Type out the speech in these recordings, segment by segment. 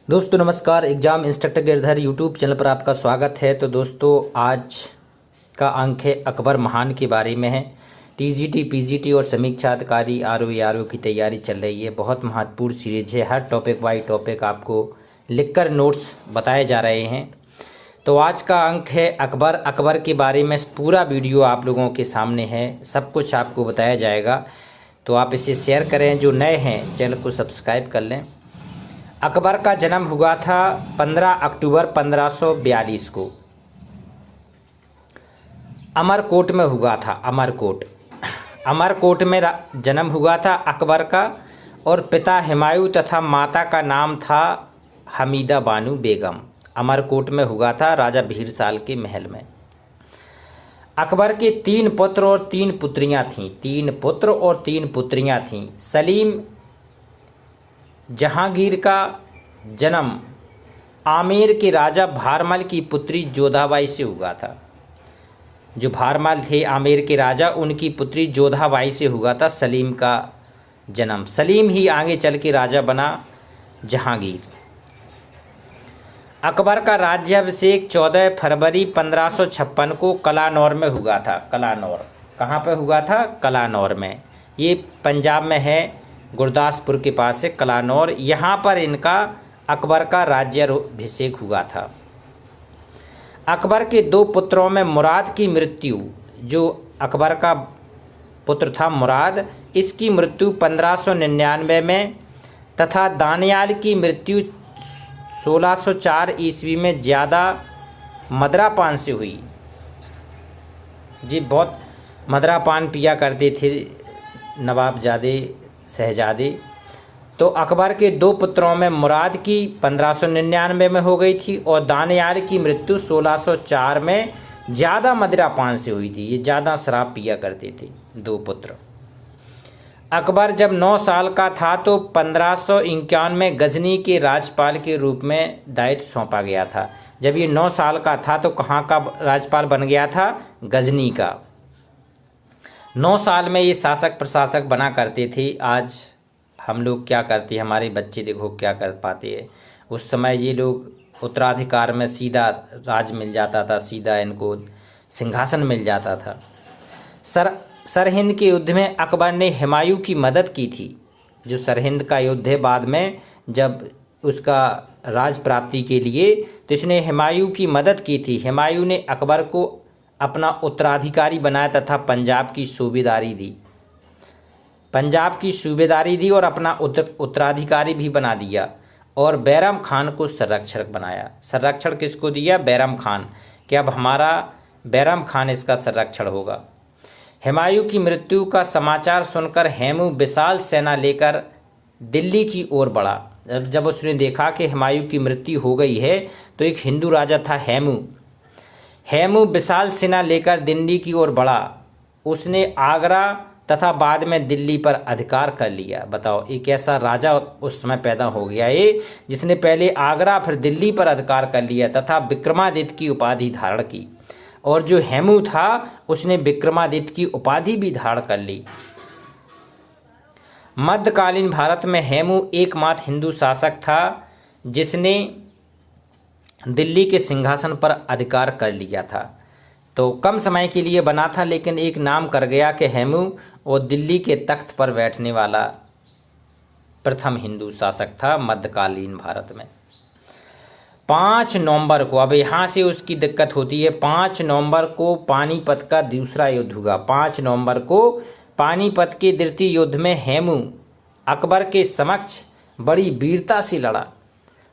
दोस्तों नमस्कार। Exam instructor Girdhar YouTube channel पर आपका स्वागत है। तो दोस्तों आज का अंक है अकबर महान के बारे में है। टीजीटी, पीजीटी और समीक्षा अधिकारी आरओ की तैयारी चल रही है। बहुत महत्वपूर्ण सीरीज है। हर टॉपिक बाई टॉपिक आपको लिखकर नोट्स बताए जा रहे हैं। तो आज का अंक है अकबर के बारे में पूरा वीडियो आप लोगों के सामने है। सब कुछ आपको बताया जाएगा। तो आप इसे शेयर करें। जो नए हैं चैनल को सब्सक्राइब कर लें। अकबर का जन्म हुआ था 15 अक्टूबर 1542 को। अमरकोट में हुआ था। अमरकोट में जन्म हुआ था अकबर का। और पिता हुमायूं तथा माता का नाम था हमीदा बानो बेगम। अमरकोट में हुआ था राजा भीरसाल के महल में। अकबर के 3 पुत्र और 3 पुत्रियां थीं। 3 पुत्र और 3 पुत्रियां थीं। सलीम जहांगीर का जन्म आमेर के राजा भारमल की पुत्री जोधाबाई से हुआ था। जो भारमल थे आमेर के राजा, उनकी पुत्री जोधाबाई से हुआ था सलीम का जन्म। सलीम ही आगे चल के राजा बना जहांगीर। अकबर का राज्याभिषेक 14 फरवरी 1556 को कलानौर में हुआ था। कलानौर कहाँ पे हुआ था? कलानौर में। ये पंजाब में है, गुरदासपुर के पास है कलानौर। यहाँ पर इनका अकबर का राज्याभिषेक हुआ था। अकबर के 2 पुत्रों में मुराद की मृत्यु, जो अकबर का पुत्र था मुराद, इसकी मृत्यु 1599 में तथा दानियाल की मृत्यु 1604 ईस्वी में ज़्यादा मदरापान से हुई। जी बहुत मदरापान पिया करते थे नवाबजादे शहजादे। तो अकबर के 2 पुत्रों में मुराद की 1599 में हो गई थी और दानियाल की मृत्यु 1604 में ज़्यादा मदिरापान से हुई थी। ये ज़्यादा शराब पिया करते थे 2 पुत्र। अकबर जब 9 साल का था तो 1551 में गजनी के राज्यपाल के रूप में दायित्व सौंपा गया था। जब ये 9 साल का था तो कहाँ का राज्यपाल बन गया था? गजनी का। 9 साल में ये शासक प्रशासक बना करते थे। आज हम लोग क्या करते हैं, हमारे बच्चे देखो क्या कर पाते हैं। उस समय ये लोग उत्तराधिकार में सीधा राज मिल जाता था, सीधा इनको सिंहासन मिल जाता था। सरहिंद के युद्ध में अकबर ने हुमायूं की मदद की थी। जो सरहिंद का युद्ध है बाद में जब उसका राज प्राप्ति के लिए, तो इसने हुमायूं की मदद की थी। हुमायूं ने अकबर को अपना उत्तराधिकारी बनाया तथा पंजाब की सूबेदारी दी और अपना उत्तराधिकारी भी बना दिया। और बैरम खान को संरक्षक बनाया। संरक्षण किसको दिया? बैरम खान, कि अब हमारा बैरम खान इसका संरक्षण होगा। हुमायूं की मृत्यु का समाचार सुनकर हेमू विशाल सेना लेकर दिल्ली की ओर बढ़ा। जब उसने देखा कि हुमायूं की मृत्यु हो गई है तो एक हिंदू राजा था हेमू विशाल सेना लेकर दिल्ली की ओर बढ़ा। उसने आगरा तथा बाद में दिल्ली पर अधिकार कर लिया। बताओ, एक ऐसा राजा उस समय पैदा हो गया है जिसने पहले आगरा फिर दिल्ली पर अधिकार कर लिया तथा विक्रमादित्य की उपाधि धारण की। और जो हेमू था उसने विक्रमादित्य की उपाधि भी धारण कर ली। मध्यकालीन भारत में हेमू एकमात्र हिंदू शासक था जिसने दिल्ली के सिंहासन पर अधिकार कर लिया था। तो कम समय के लिए बना था लेकिन एक नाम कर गया कि हेमू और दिल्ली के तख्त पर बैठने वाला प्रथम हिंदू शासक था मध्यकालीन भारत में। 5 नवंबर को, अब यहाँ से उसकी दिक्कत होती है, 5 नवंबर को पानीपत का दूसरा युद्ध हुआ। 5 नवंबर को पानीपत के द्वितीय युद्ध में हेमू अकबर के समक्ष बड़ी वीरता से लड़ा।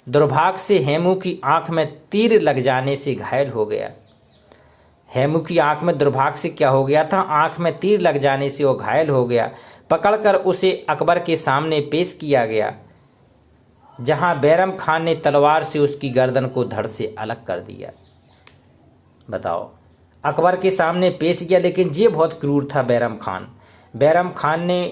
दुर्भाग्य से हेमू की आंख में तीर लग जाने से घायल हो गया। हेमू की आंख में दुर्भाग्य से क्या हो गया था? आंख में तीर लग जाने से वो घायल हो गया। पकड़कर उसे अकबर के सामने पेश किया गया, जहां बैरम खान ने तलवार से उसकी गर्दन को धड़ से अलग कर दिया। बताओ, अकबर के सामने पेश किया, लेकिन ये बहुत क्रूर था बैरम खान ने,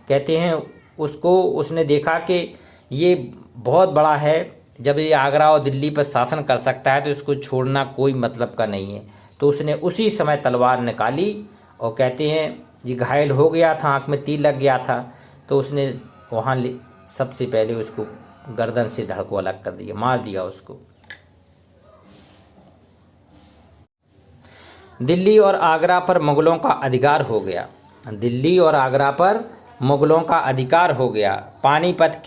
कहते हैं उसने देखा कि ये बहुत बड़ा है, जब ये आगरा और दिल्ली पर शासन कर सकता है तो इसको छोड़ना कोई मतलब का नहीं है। तो उसने उसी समय तलवार निकाली और कहते हैं ये घायल हो गया था, आँख में तीर लग गया था, तो उसने वहाँ सबसे पहले उसको गर्दन से धड़ को अलग कर दिया, मार दिया उसको। दिल्ली और आगरा पर मुगलों का अधिकार हो गया। दिल्ली और आगरा पर मुगलों का अधिकार हो गया। पानीपत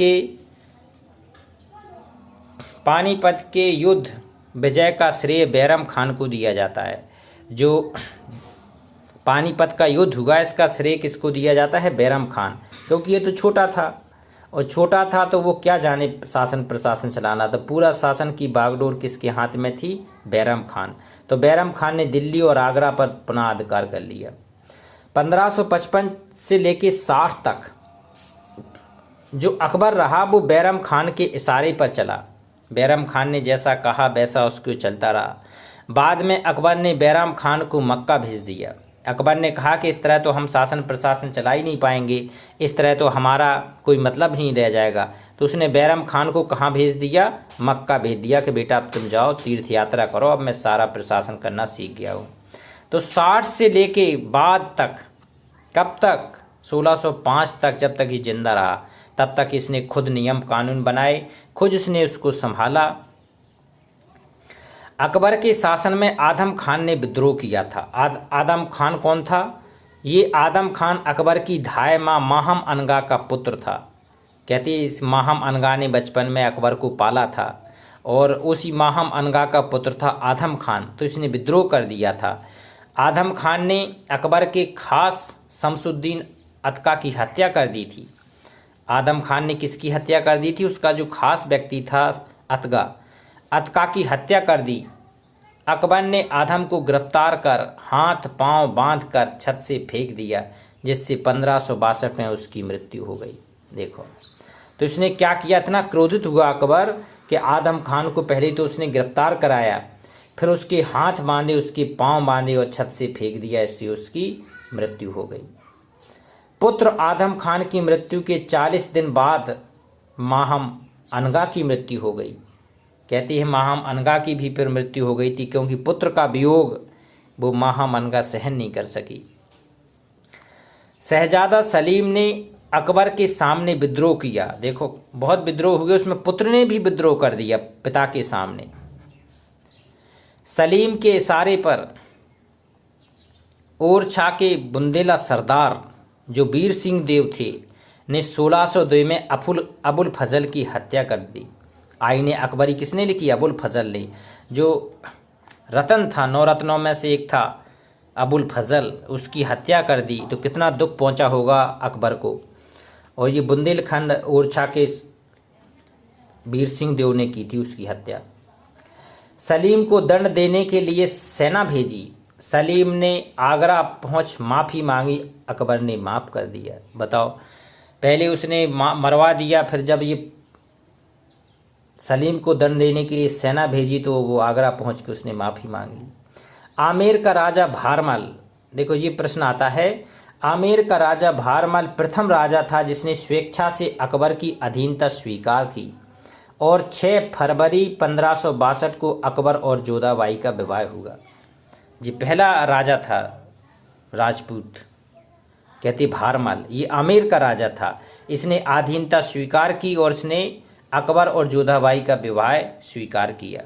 के युद्ध विजय का श्रेय बैरम खान को दिया जाता है। जो पानीपत का युद्ध हुआ इसका श्रेय किसको दिया जाता है? बैरम खान, क्योंकि ये तो छोटा था, और छोटा था तो वो क्या जाने शासन प्रशासन चलाना, तो पूरा शासन की बागडोर किसके हाथ में थी? बैरम खान। तो बैरम खान ने दिल्ली और आगरा पर पुनः अधिकार कर लिया। 1555 से लेके 60 तक जो अकबर रहा वो बैरम खान के इशारे पर चला। बैरम खान ने जैसा कहा वैसा उसको चलता रहा। बाद में अकबर ने बैरम खान को मक्का भेज दिया। अकबर ने कहा कि इस तरह तो हम शासन प्रशासन चला ही नहीं पाएंगे, इस तरह तो हमारा कोई मतलब नहीं रह जाएगा। तो उसने बैरम खान को कहाँ भेज दिया? मक्का भेज दिया कि बेटा अब तुम जाओ तीर्थ यात्रा करो, अब मैं सारा प्रशासन करना सीख गया हूँ। तो 60 से लेके बाद तक, कब तक? 1605 तक, जब तक ये जिंदा रहा तब तक इसने खुद नियम कानून बनाए, खुद उसने उसको संभाला। अकबर के शासन में आदम खान ने विद्रोह किया था। आदम खान कौन था? ये आदम खान अकबर की धाय माँ माहम अनगा का पुत्र था। कहते हैं इस माहम अनगा ने बचपन में अकबर को पाला था और उसी माहम अनगा का पुत्र था आदम खान, तो इसने विद्रोह कर दिया था। आदम खान ने अकबर के खास शमसुद्दीन अतका की हत्या कर दी थी। आदम खान ने किसकी हत्या कर दी थी? उसका जो खास व्यक्ति था अतका की हत्या कर दी। अकबर ने आदम को गिरफ्तार कर हाथ पांव बांध कर छत से फेंक दिया, जिससे 1562 में उसकी मृत्यु हो गई। देखो, तो इसने क्या किया? इतना क्रोधित हुआ अकबर कि आदम खान को पहले तो उसने गिरफ्तार कराया, फिर उसके हाथ बांधे, उसके पांव बांधे और छत से फेंक दिया, इससे उसकी मृत्यु हो गई। पुत्र आदम खान की मृत्यु के 40 दिन बाद माहम अनगा की मृत्यु हो गई। कहती है माहम अनगा की भी फिर मृत्यु हो गई थी, क्योंकि पुत्र का वियोग वो माहम अनगा सहन नहीं कर सकी। शहजादा सलीम ने अकबर के सामने विद्रोह किया। देखो, बहुत विद्रोह हुए, उसमें पुत्र ने भी विद्रोह कर दिया पिता के सामने। सलीम के इशारे पर ओरछा के बुंदेला सरदार जो वीर सिंह देव थे ने 1602 में अबुल फजल की हत्या कर दी। आईने अकबरी किसने लिखी? अबुल फजल ने। जो रतन था, 9 रत्नों में से एक था अबुल फजल, उसकी हत्या कर दी। तो कितना दुख पहुंचा होगा अकबर को। और ये बुंदेलखंड ओरछा के वीर सिंह देव ने की थी उसकी हत्या। सलीम को दंड देने के लिए सेना भेजी। सलीम ने आगरा पहुंच माफ़ी मांगी, अकबर ने माफ़ कर दिया। बताओ, पहले उसने मरवा दिया, फिर जब ये सलीम को दंड देने के लिए सेना भेजी तो वो आगरा पहुंच के उसने माफ़ी मांग ली। आमेर का राजा भारमल, देखो ये प्रश्न आता है, आमेर का राजा भारमल प्रथम राजा था जिसने स्वेच्छा से अकबर की अधीनता स्वीकार की, और 6 फरवरी 1562 को अकबर और जोधाबाई का विवाह हुआ। जी पहला राजा था राजपूत, कहते भारमल, ये आमेर का राजा था, इसने अधीनता स्वीकार की और इसने अकबर और जोधाबाई का विवाह स्वीकार किया।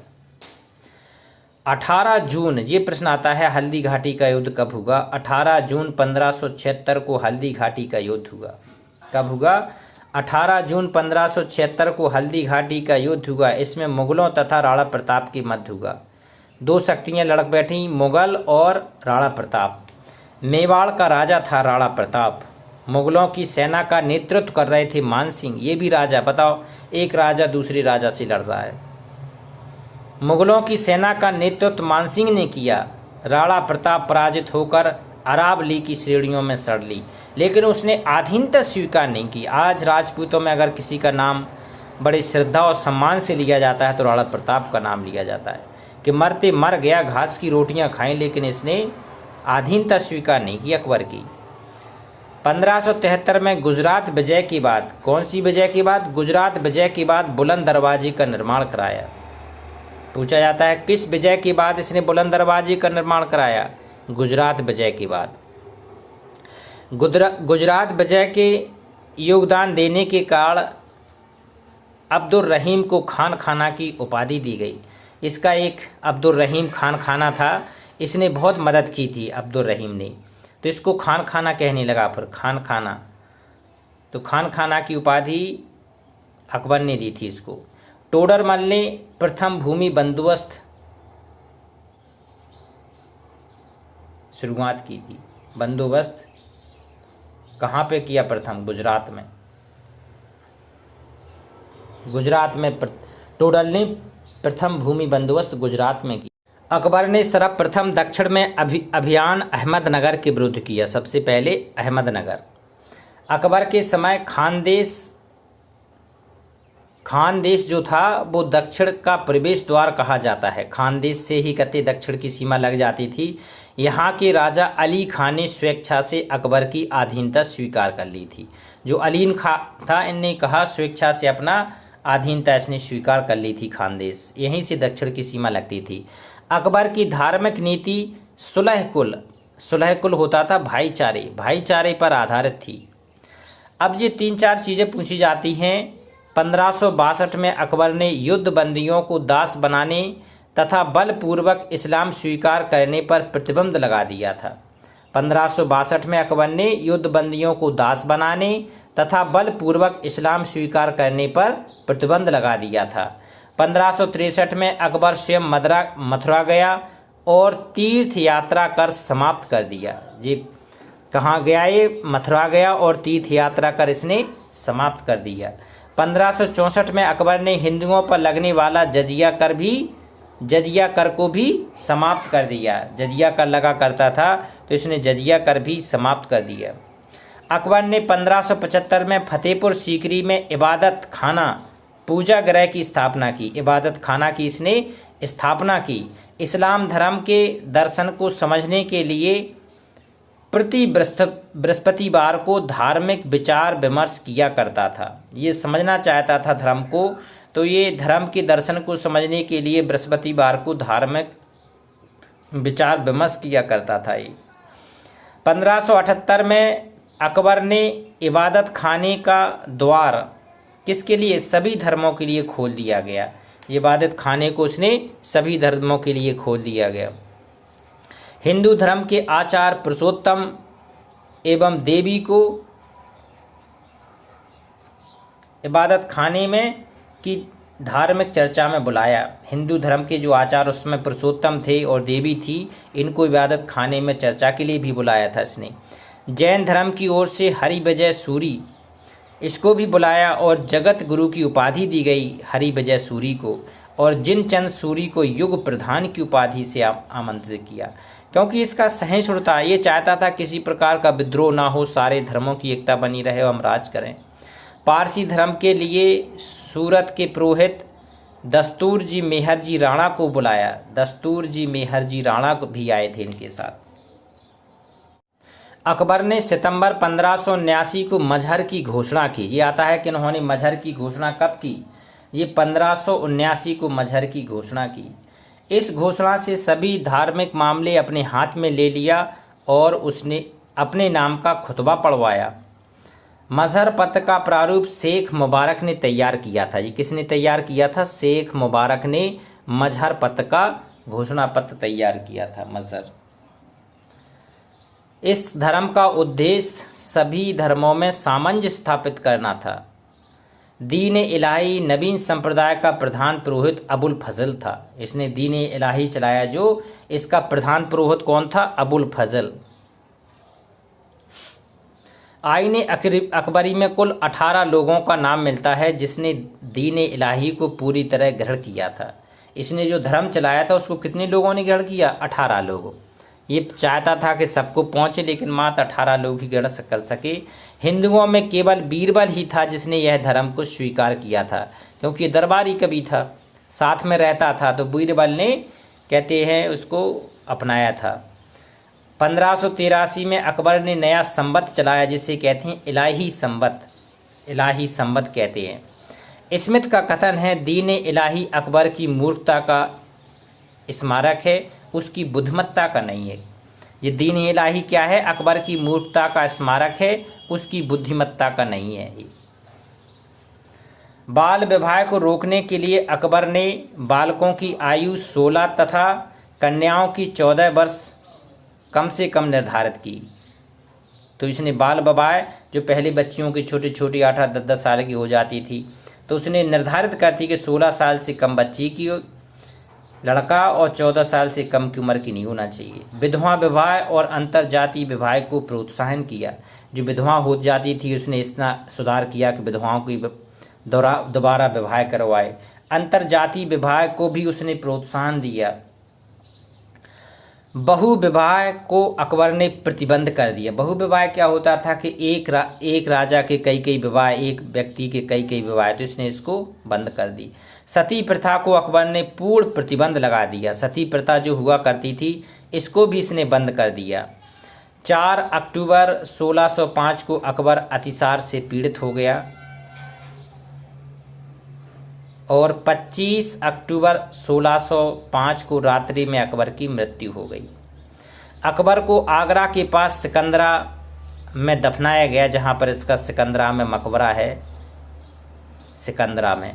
18 जून, ये प्रश्न आता है हल्दी घाटी का युद्ध कब हुआ? 18 जून 1576 को हल्दी घाटी का युद्ध हुआ। कब हुआ? 18 जून 1576 को हल्दी घाटी का युद्ध हुआ। इसमें मुगलों तथा राणा प्रताप के मध्य हुआ। 2 शक्तियां लड़क बैठी, मुगल और राणा प्रताप। मेवाड़ का राजा था राणा प्रताप। मुगलों की सेना का नेतृत्व कर रहे थे मान सिंह, ये भी राजा। बताओ, एक राजा दूसरे राजा से लड़ रहा है। मुगलों की सेना का नेतृत्व मान सिंह ने किया। राणा प्रताप पराजित होकर अरावली की श्रेणियों में सड़ ली, लेकिन उसने अधीनता स्वीकार नहीं की। आज राजपूतों में अगर किसी का नाम बड़ी श्रद्धा और सम्मान से लिया जाता है तो राणा प्रताप का नाम लिया जाता है कि मरते मर गया, घास की रोटियां खाएं, लेकिन इसने अधीनता स्वीकार नहीं की अकबर की। 1573 में गुजरात विजय के बाद, कौन सी विजय के बाद? गुजरात विजय के बाद बुलंद दरवाजे का निर्माण कराया। पूछा जाता है किस विजय के बाद इसने बुलंद दरवाजे का निर्माण कराया? गुजरात विजय के बाद। गुजरात विजय के योगदान देने के कारण अब्दुल रहीम को खान खाना की उपाधि दी गई। इसका एक अब्दुल रहीम खान खाना था, इसने बहुत मदद की थी अब्दुल रहीम ने, तो इसको खान खाना कहने लगा फिर खान खाना, तो खान खाना की उपाधि अकबर ने दी थी इसको। टोडरमल ने प्रथम भूमि बंदोबस्त शुरुआत की थी। बंदोबस्त कहाँ पे किया प्रथम? गुजरात में। गुजरात में टोडर ने प्रथम भूमि बंदोबस्त गुजरात में की। अकबर ने सर्वप्रथम दक्षिण में अभियान अहमदनगर के विरुद्ध किया। सबसे पहले अहमदनगर। अकबर के समय खानदेश जो था वो दक्षिण का प्रवेश द्वार कहा जाता है। खानदेश से ही कते दक्षिण की सीमा लग जाती थी। यहाँ के राजा अली खान ने स्वेच्छा से अकबर की अधीनता स्वीकार कर ली थी। जो अली खान था, इनने कहा स्वेच्छा से अपना अधीनता इसने स्वीकार कर ली थी। खानदेश यहीं से दक्षिण की सीमा लगती थी। अकबर की धार्मिक नीति सुलह कुल होता था, भाईचारे पर आधारित थी। अब ये 3-4 चीज़ें पूछी जाती हैं। 1562 में अकबर ने युद्ध बंदियों को दास बनाने तथा बलपूर्वक इस्लाम स्वीकार करने पर प्रतिबंध लगा दिया था। 1562 में अकबर ने युद्ध बंदियों को दास बनाने तथा बलपूर्वक इस्लाम स्वीकार करने पर प्रतिबंध लगा दिया था। 1563 में अकबर स्वयं मथुरा गया और तीर्थ यात्रा कर समाप्त कर दिया। जी कहाँ गया? ये मथुरा गया और तीर्थ यात्रा कर इसने समाप्त कर दिया। 1564 में अकबर ने हिंदुओं पर लगने वाला जजिया कर को भी समाप्त कर दिया। जजिया कर लगा करता था, तो इसने जजिया कर भी समाप्त कर दिया। अकबर ने 1575 में फतेहपुर सीकरी में इबादत खाना पूजा गृह की स्थापना की। इबादत खाना की इसने स्थापना की। इस्लाम धर्म के दर्शन को समझने के लिए प्रति बृहस्पतिवार को धार्मिक विचार विमर्श किया करता था। ये समझना चाहता था धर्म को, तो ये धर्म के दर्शन को समझने के लिए बृहस्पतिवार को धार्मिक विचार विमर्श किया करता था। ये 1578 में अकबर ने इबादत खाने का द्वार किसके लिए? सभी धर्मों के लिए खोल दिया गया। इबादत खाने को उसने सभी धर्मों के लिए खोल दिया गया। हिंदू धर्म के आचार पुरुषोत्तम एवं देवी को इबादत खाने में की धार्मिक चर्चा में बुलाया। हिंदू धर्म के जो आचार उसमें पुरुषोत्तम थे और देवी थी, इनको इबादत खाने में चर्चा के लिए भी बुलाया था इसने। जैन धर्म की ओर से हरिविजय सूरी इसको भी बुलाया और जगत गुरु की उपाधि दी गई हरिविजय सूरी को, और जिनचंद सूरी को युग प्रधान की उपाधि से आमंत्रित किया, क्योंकि इसका सहिष्णुता, ये चाहता था किसी प्रकार का विद्रोह ना हो, सारे धर्मों की एकता बनी रहे और हम राज करें। पारसी धर्म के लिए सूरत के पुरोहित दस्तूर जी मेहर जी राणा को बुलाया। दस्तूर जी मेहर जी राणा को भी आए थे इनके साथ। अकबर ने सितंबर 1579 को मजहर की घोषणा की। ये आता है कि उन्होंने मजहर की घोषणा कब की? ये 1579 को मजहर की घोषणा की। इस घोषणा से सभी धार्मिक मामले अपने हाथ में ले लिया और उसने अपने नाम का खुतबा पढ़वाया। मजहर पत्र का प्रारूप शेख मुबारक ने तैयार किया था। ये किसने तैयार किया था? शेख मुबारक ने मजहर पत्र का घोषणा पत्र तैयार किया था। मजहर, इस धर्म का उद्देश्य सभी धर्मों में सामंजस्य स्थापित करना था। दीन इलाही नवीन संप्रदाय का प्रधान पुरोहित अबुल फजल था। इसने दीन इलाही चलाया। जो इसका प्रधान पुरोहित कौन था? अबुल फजल। आईने अकबरी में कुल 18 लोगों का नाम मिलता है जिसने दीन इलाही को पूरी तरह ग्रहण किया था। इसने जो धर्म चलाया था उसको कितने लोगों ने ग्रहण किया? 18 लोगों। ये चाहता था कि सबको पहुँचे, लेकिन मात्र 18 लोग ही ग्रहण कर सके। हिंदुओं में केवल बीरबल ही था जिसने यह धर्म को स्वीकार किया था, क्योंकि दरबारी कवि था, साथ में रहता था, तो बीरबल ने कहते हैं उसको अपनाया था। 1583 में अकबर ने नया संवत चलाया जिसे कहते हैं इलाही संवत। इलाही संवत कहते हैं। स्मिथ का कथन है, दीन इलाही अकबर की मूर्खता का स्मारक है, उसकी बुद्धिमत्ता का नहीं है। ये दीन इलाही क्या है? अकबर की मूर्खता का स्मारक है, उसकी बुद्धिमत्ता का नहीं है। बाल विवाह को रोकने के लिए अकबर ने बालकों की आयु 16 तथा कन्याओं की 14 वर्ष कम से कम निर्धारित की। तो इसने बाल विवाह, जो पहले बच्चियों की छोटी छोटी 8-8, 10-10 साल की हो जाती थी, तो उसने निर्धारित करती कि 16 साल से कम बच्ची की लड़का और 14 साल से कम की उम्र की नहीं होना चाहिए। विधवा विवाह और अंतर जातीय विवाह को प्रोत्साहन किया। जो विधवा हो जाती थी उसने इतना सुधार किया कि विधवाओं की दोबारा विवाह करवाए। अंतर जातीय विवाह को भी उसने प्रोत्साहन दिया। बहु विवाह को अकबर ने प्रतिबंध कर दिया। बहु विवाह क्या होता था कि एक राजा के कई विवाह, एक व्यक्ति के कई विवाह, तो इसने इसको बंद कर दी। सती प्रथा को अकबर ने पूर्ण प्रतिबंध लगा दिया। सती प्रथा जो हुआ करती थी इसको भी इसने बंद कर दिया। 4 अक्टूबर 1605 को अकबर अतिसार से पीड़ित हो गया और 25 अक्टूबर 1605 को रात्रि में अकबर की मृत्यु हो गई। अकबर को आगरा के पास सिकंदरा में दफनाया गया, जहां पर इसका सिकंदरा में मकबरा है। सिकंदरा में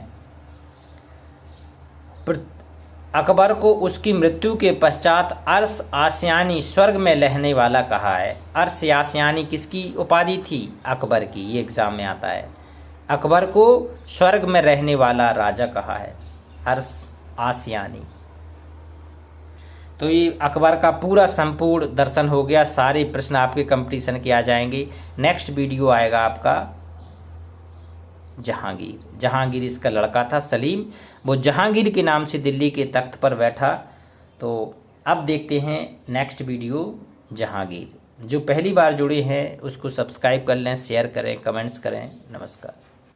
अकबर को उसकी मृत्यु के पश्चात अर्श आसियानी, स्वर्ग में रहने वाला, कहा है। अर्श आसियानी किसकी उपाधि थी? अकबर की। ये एग्जाम में आता है। अकबर को स्वर्ग में रहने वाला राजा कहा है, अर्श आसियानी। तो ये अकबर का पूरा संपूर्ण दर्शन हो गया। सारे प्रश्न आपके कंपटीशन के आ जाएंगे। नेक्स्ट वीडियो आएगा आपका जहांगीर। जहांगीर इसका लड़का था सलीम, वो जहांगीर के नाम से दिल्ली के तख्त पर बैठा। तो अब देखते हैं नेक्स्ट वीडियो जहांगीर। जो पहली बार जुड़े हैं उसको सब्सक्राइब कर लें, शेयर करें, कमेंट्स करें। नमस्कार।